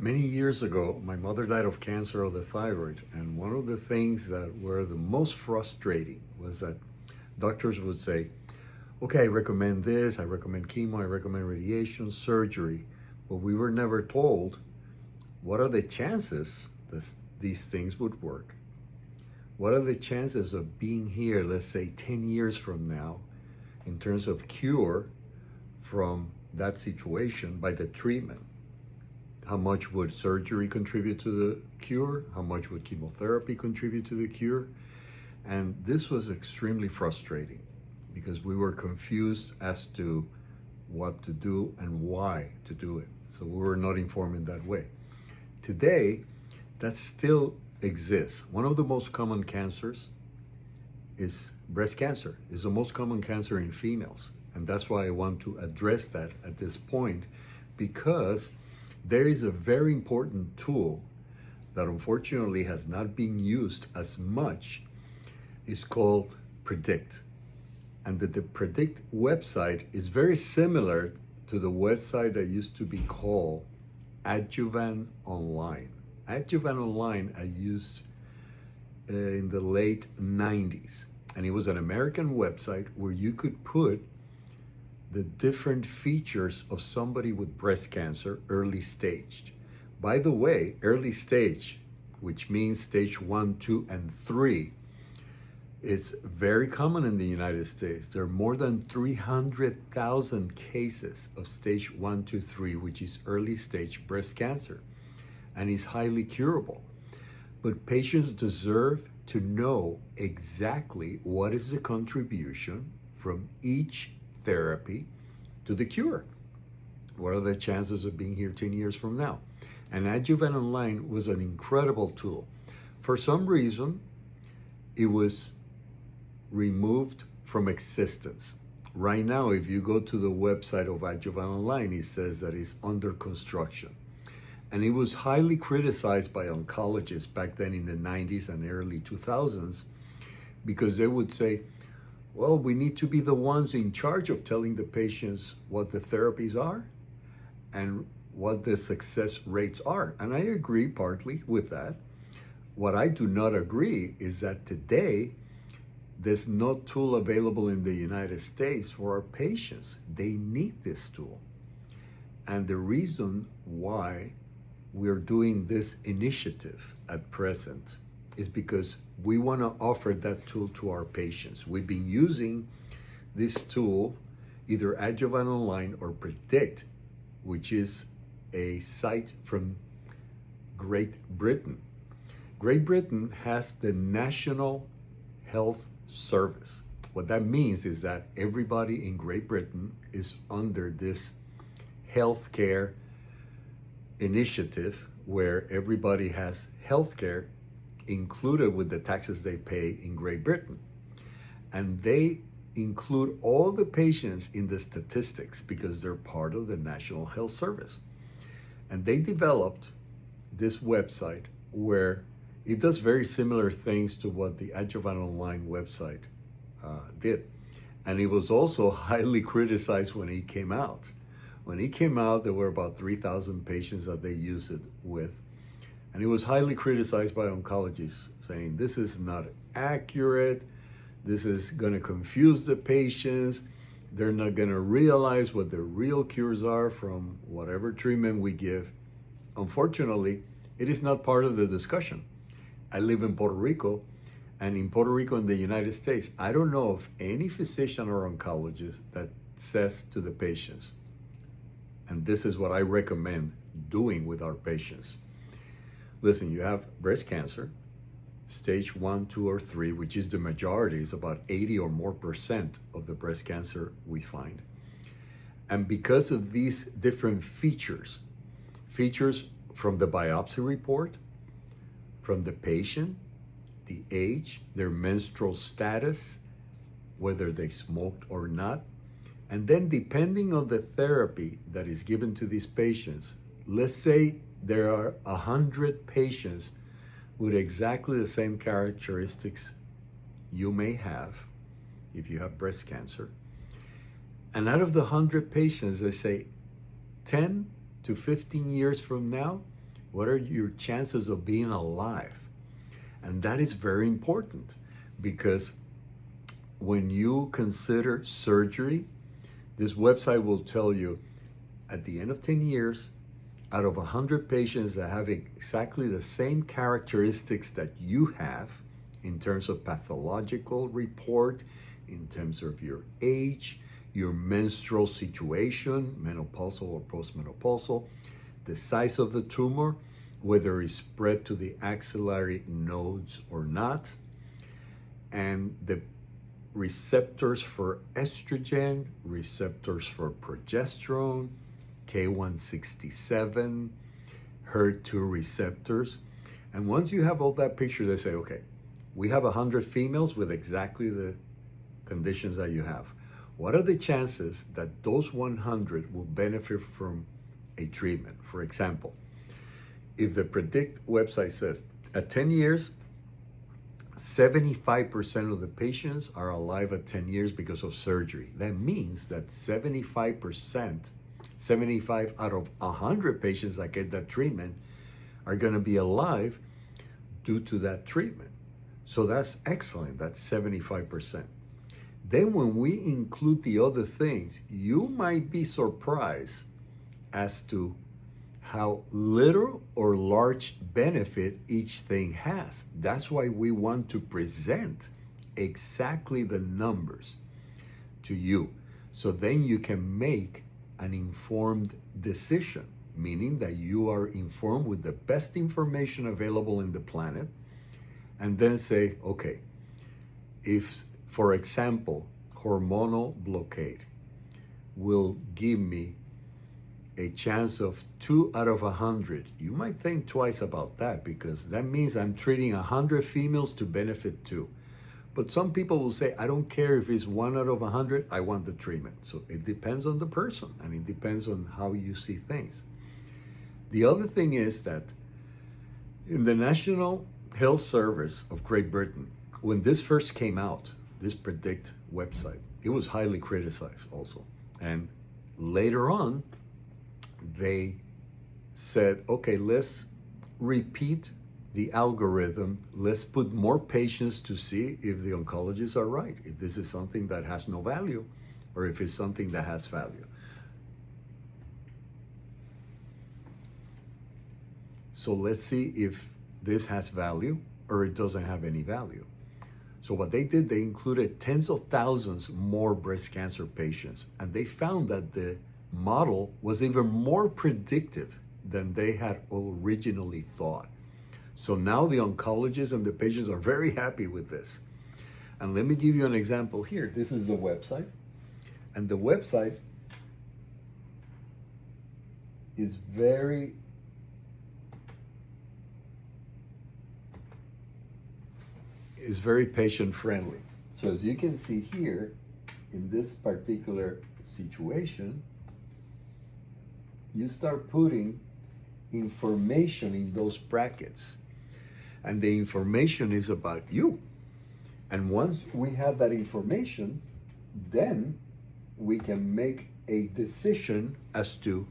Many years ago, my mother died of cancer of the thyroid, and one of the things that were the most frustrating was that doctors would say, okay, I recommend this, I recommend chemo, I recommend radiation, surgery, but we were never told what are the chances that these things would work. What are the chances of being here, let's say 10 years from now, in terms of cure from that situation by the treatment? How much would surgery contribute to the cure? How much would chemotherapy contribute to the cure? And this was extremely frustrating because we were confused as to what to do and why to do it. So we were not informed in that way. Today, that still exists. One of the most common cancers is breast cancer. It's the most common cancer in females. And that's why I want to address that at this point, because there is a very important tool that unfortunately has not been used as much. It's called Predict. And the Predict website is very similar to the website that used to be called Adjuvant Online. Adjuvant Online I used in the late 90s. And it was an American website where you could put the different features of somebody with breast cancer, early stage. By the way, early stage, which means stage 1, 2, and 3, is very common in the United States. There are more than 300,000 cases of stage 1, 2, 3, which is early stage breast cancer, and is highly curable. But patients deserve to know exactly what is the contribution from each therapy to the cure. What are the chances of being here 10 years from now? And Adjuvant Online was an incredible tool. For some reason, it was removed from existence. Right now, if you go to the website of Adjuvant Online, it says that it's under construction. And it was highly criticized by oncologists back then in the 90s and early 2000s, because they would say, well, we need to be the ones in charge of telling the patients what the therapies are and what the success rates are. And I agree partly with that. What I do not agree is that today, there's no tool available in the United States for our patients. They need this tool. And the reason why we're doing this initiative at present is because we want to offer that tool to our patients. We've been using this tool, either Adjuvant Online or Predict, which is a site from Great Britain. Great Britain has the National Health Service. What that means is that everybody in Great Britain is under this healthcare initiative where everybody has healthcare included with the taxes they pay in Great Britain. And they include all the patients in the statistics because they're part of the National Health Service. And they developed this website where it does very similar things to what the Adjuvant Online website did. And it was also highly criticized when it came out. When it came out, there were about 3,000 patients that they used it with. And it was highly criticized by oncologists, saying this is not accurate, this is going to confuse the patients, they're not going to realize what the real cures are from whatever treatment we give. Unfortunately, it is not part of the discussion. I live in Puerto Rico, and in Puerto Rico in the United States, I don't know of any physician or oncologist that says to the patients, and this is what I recommend doing with our patients. Listen, you have breast cancer, stage 1, 2, or 3, which is the majority, is about 80 or more % of the breast cancer we find. And because of these different features from the biopsy report, from the patient, the age, their menstrual status, whether they smoked or not, and then depending on the therapy that is given to these patients, let's say there are 100 patients with exactly the same characteristics you may have if you have breast cancer. And out of the 100 patients, they say 10 to 15 years from now, What are your chances of being alive? And that is very important because when you consider surgery, this website will tell you at the end of 10 years, out of 100 patients that have exactly the same characteristics that you have in terms of pathological report, in terms of your age, your menstrual situation, menopausal or postmenopausal, the size of the tumor, whether it's spread to the axillary nodes or not, and the receptors for estrogen, receptors for progesterone, K167, HER2 receptors. And once you have all that picture, they say, okay, we have 100 females with exactly the conditions that you have. What are the chances that those 100 will benefit from a treatment? For example, if the Predict website says at 10 years, 75% of the patients are alive at 10 years because of surgery. That means that 75% 75 out of 100 patients that get that treatment are going to be alive due to that treatment. So that's excellent. That's 75%. Then when we include the other things, you might be surprised as to how little or large benefit each thing has. That's why we want to present exactly the numbers to you. So then you can make an informed decision, meaning that you are informed with the best information available in the planet, and then say, okay, if, for example, hormonal blockade will give me a chance of 2 out of 100, you might think twice about that because that means I'm treating 100 females to benefit 2. But some people will say, I don't care if it's 1 out of 100, I want the treatment. So it depends on the person and it depends on how you see things. The other thing is that in the National Health Service of Great Britain, when this first came out, this Predict website, it was highly criticized also. And later on, they said, okay, let's repeat the algorithm. Let's put more patients to see if the oncologists are right, if this is something that has no value or if it's something that has value. So let's see if this has value or it doesn't have any value. So what they did, they included tens of thousands more breast cancer patients, and they found that the model was even more predictive than they had originally thought. So now the oncologists and the patients are very happy with this. And let me give you an example here. This is the website. And the website is very patient friendly. So as you can see here, in this particular situation, you start putting information in those brackets. And the information is about you. And once we have that information, then we can make a decision as to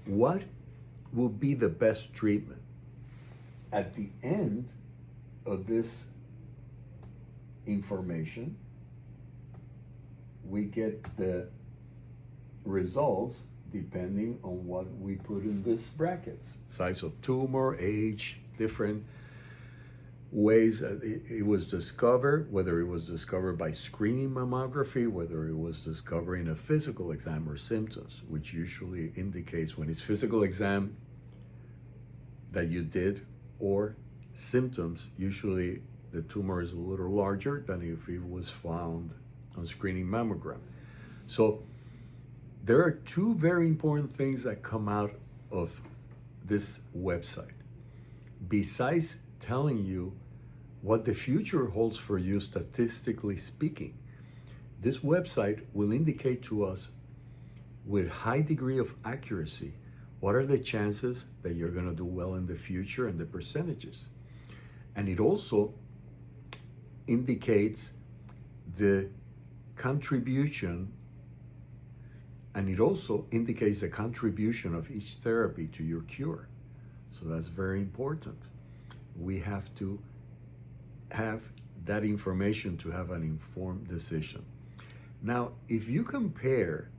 what will be the best treatment. At the end of this information, we get the results depending on what we put in these brackets. Size of tumor, age, different ways that it was discovered, whether it was discovered by screening mammography, whether it was discovered in a physical exam or symptoms, which usually indicates when it's physical exam that you did or symptoms, usually the tumor is a little larger than if it was found on screening mammogram. So there are two very important things that come out of this website. Besides telling you what the future holds for you statistically speaking, this website will indicate to us with high degree of accuracy what are the chances that you're going to do well in the future and the percentages. And it also indicates the contribution, and it also indicates the contribution of each therapy to your cure. So that's very important. We have to have that information to have an informed decision. Now, if you compare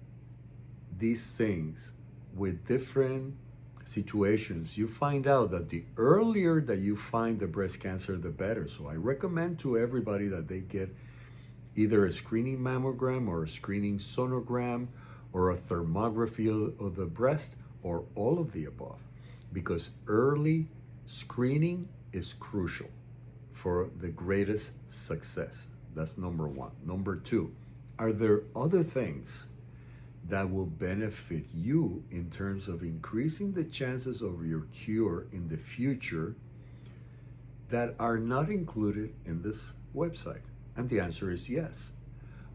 these things with different situations, you find out that the earlier that you find the breast cancer, the better. So I recommend to everybody that they get either a screening mammogram or a screening sonogram or a thermography of the breast or all of the above, because early screening is crucial for the greatest success. That's number one. Number two, are there other things that will benefit you in terms of increasing the chances of your cure in the future that are not included in this website? And the answer is yes.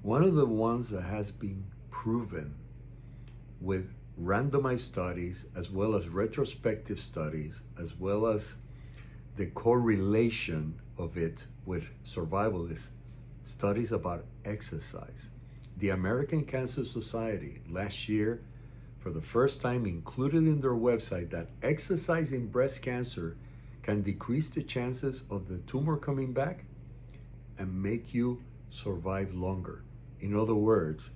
One of the ones that has been proven with randomized studies, as well as retrospective studies, as well as the correlation of it with survival, is studies about exercise. The American Cancer Society last year, for the first time, included in their website that exercise in breast cancer can decrease the chances of the tumor coming back and make you survive longer. In other words,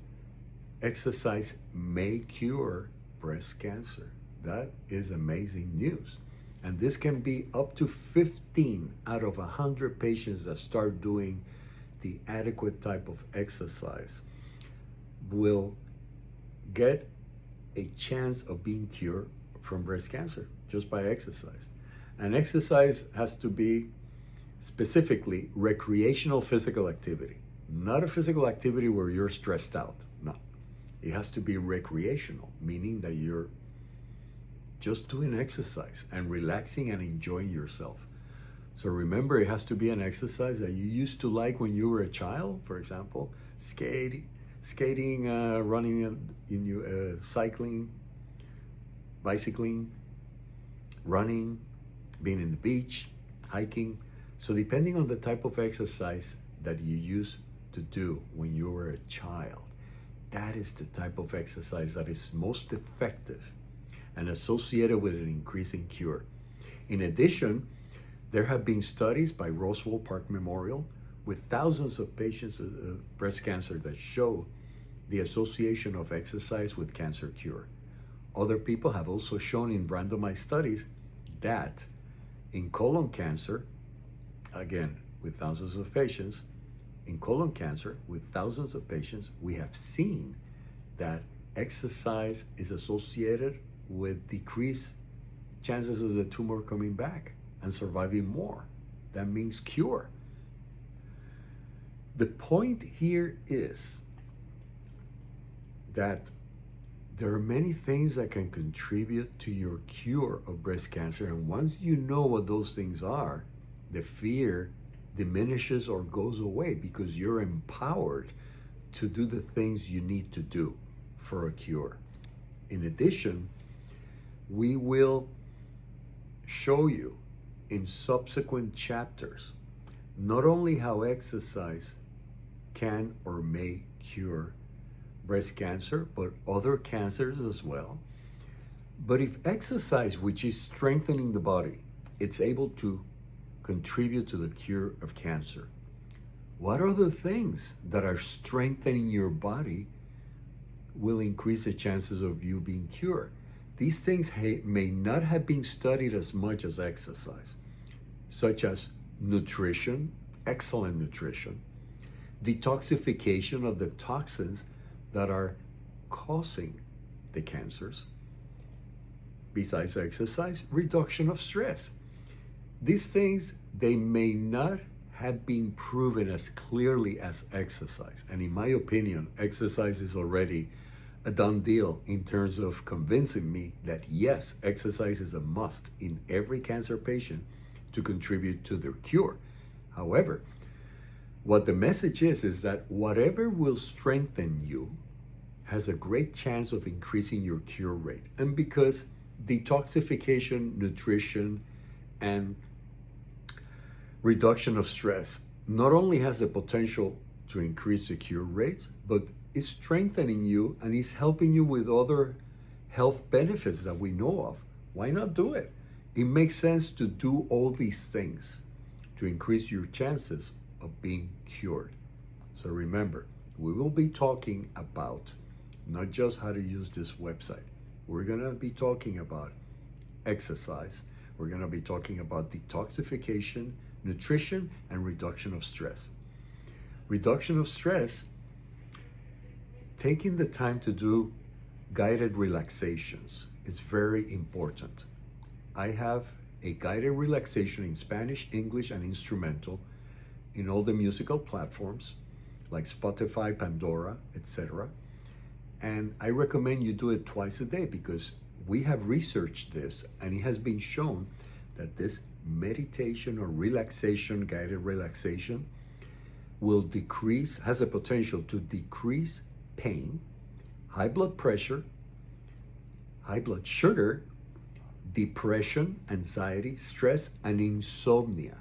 exercise may cure breast cancer. That is amazing news. And this can be up to 15 out of 100 patients that start doing the adequate type of exercise will get a chance of being cured from breast cancer just by exercise. And exercise has to be specifically recreational physical activity, not a physical activity where you're stressed out. No, it has to be recreational, meaning that you're just doing exercise and relaxing and enjoying yourself. So remember, it has to be an exercise that you used to like when you were a child. For example, skating, running, cycling, bicycling, running, being in the beach, hiking. So depending on the type of exercise that you used to do when you were a child, that is the type of exercise that is most effective and associated with an increasing cure. In addition, there have been studies by Roswell Park Memorial with thousands of patients of breast cancer that show the association of exercise with cancer cure. Other people have also shown in randomized studies that in colon cancer, again, with thousands of patients, in colon cancer, with thousands of patients, we have seen that exercise is associated with decreased chances of the tumor coming back and surviving more. That means cure. The point here is that there are many things that can contribute to your cure of breast cancer, and once you know what those things are, the fear diminishes or goes away because you're empowered to do the things you need to do for a cure. In addition, we will show you in subsequent chapters not only how exercise can or may cure breast cancer, but other cancers as well. But if exercise, which is strengthening the body, it's able to contribute to the cure of cancer, what are the things that are strengthening your body will increase the chances of you being cured? These things may not have been studied as much as exercise, such as nutrition, excellent nutrition, detoxification of the toxins that are causing the cancers. Besides exercise, reduction of stress. These things, they may not have been proven as clearly as exercise. And in my opinion, exercise is already a done deal in terms of convincing me that yes, exercise is a must in every cancer patient to contribute to their cure. However, what the message is that whatever will strengthen you has a great chance of increasing your cure rate. And because detoxification, nutrition, and reduction of stress not only has the potential to increase the cure rates, but is strengthening you and is helping you with other health benefits that we know of. Why not do it? It makes sense to do all these things to increase your chances of being cured. So remember, we will be talking about not just how to use this website. We're going to be talking about exercise. We're going to be talking about detoxification, nutrition, and reduction of stress. Reduction of stress, taking the time to do guided relaxations is very important. I have a guided relaxation in Spanish, English, and instrumental in all the musical platforms like Spotify, Pandora, etc. And I recommend you do it twice a day because we have researched this and it has been shown that this meditation or relaxation, guided relaxation, has the potential to decrease pain, high blood pressure, high blood sugar, depression, anxiety, stress, and insomnia.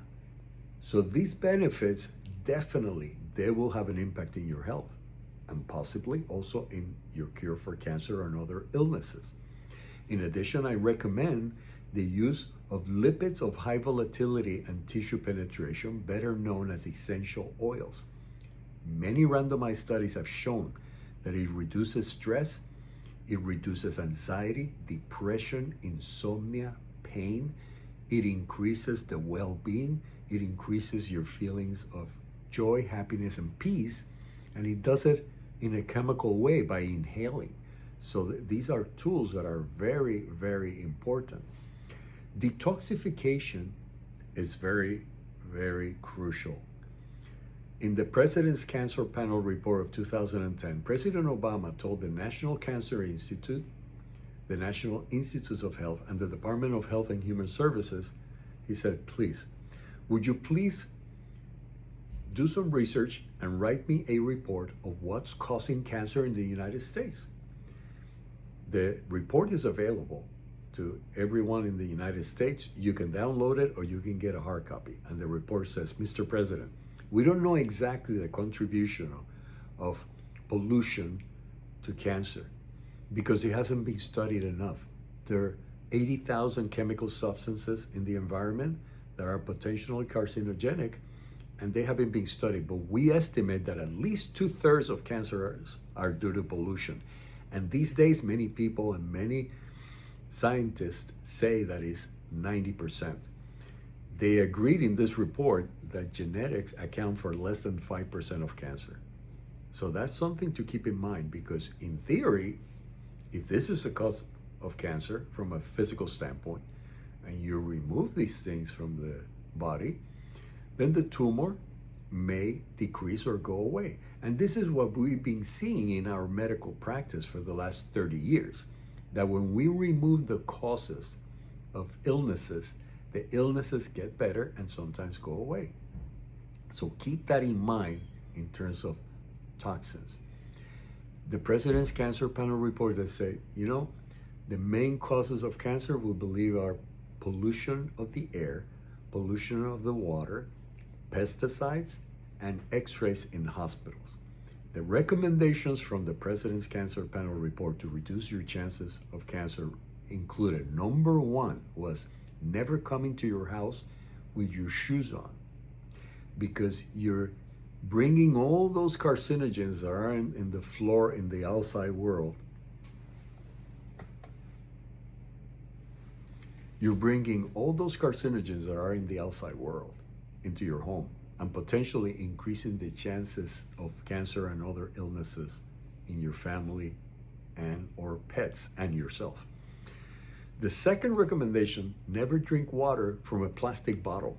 So these benefits definitely, they will have an impact in your health and possibly also in your cure for cancer and other illnesses. In addition, I recommend the use of lipids of high volatility and tissue penetration, better known as essential oils. Many randomized studies have shown that it reduces stress, it reduces anxiety, depression, insomnia, pain. It increases the well-being. It increases your feelings of joy, happiness, and peace. And it does it in a chemical way by inhaling. So these are tools that are very, very important. Detoxification is very, very crucial. In the President's Cancer Panel report of 2010, President Obama told the National Cancer Institute, the National Institutes of Health, and the Department of Health and Human Services, he said, please, would you please do some research and write me a report of what's causing cancer in the United States? The report is available to everyone in the United States. You can download it or you can get a hard copy. And the report says, Mr. President, we don't know exactly the contribution of pollution to cancer because it hasn't been studied enough. There are 80,000 chemical substances in the environment that are potentially carcinogenic, and they haven't been studied. But we estimate that at least 2/3 of cancers are due to pollution. And these days, many people and many scientists say that is 90%. They agreed in this report that genetics account for less than 5% of cancer. So that's something to keep in mind because in theory, if this is the cause of cancer from a physical standpoint, and you remove these things from the body, then the tumor may decrease or go away. And this is what we've been seeing in our medical practice for the last 30 years, that when we remove the causes of illnesses, the illnesses get better and sometimes go away. So keep that in mind in terms of toxins. The President's Cancer Panel report that say, the main causes of cancer we believe are pollution of the air, pollution of the water, pesticides, and x-rays in hospitals. The recommendations from the President's Cancer Panel report to reduce your chances of cancer included, number one was never come into your house with your shoes on, because you're bringing all those carcinogens that are in the floor in the outside world. You're bringing all those carcinogens that are in the outside world into your home and potentially increasing the chances of cancer and other illnesses in your family and or pets and yourself. The second recommendation, never drink water from a plastic bottle.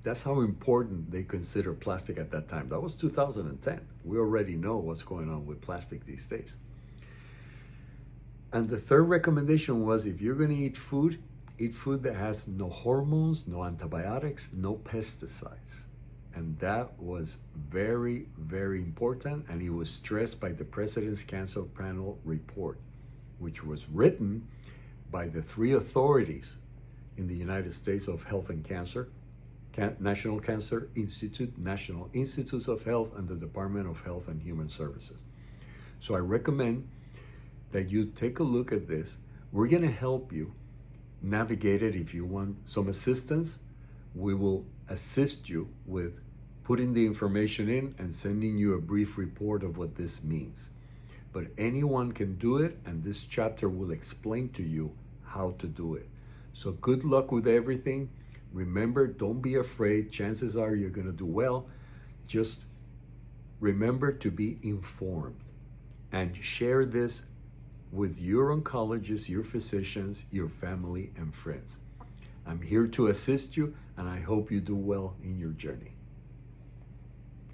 That's how important they consider plastic at that time. That was 2010. We already know what's going on with plastic these days. And the third recommendation was if you're going to eat food that has no hormones, no antibiotics, no pesticides. And that was very, very important. And it was stressed by the President's Cancer Panel report, which was written by the three authorities in the United States of Health and Cancer, National Cancer Institute, National Institutes of Health, and the Department of Health and Human Services. So I recommend that you take a look at this. We're going to help you navigate it. If you want some assistance, we will assist you with putting the information in and sending you a brief report of what this means. But anyone can do it, and this chapter will explain to you how to do it. So good luck with everything. Remember, don't be afraid. Chances are you're going to do well. Just remember to be informed and share this with your oncologists, your physicians, your family, and friends. I'm here to assist you, and I hope you do well in your journey.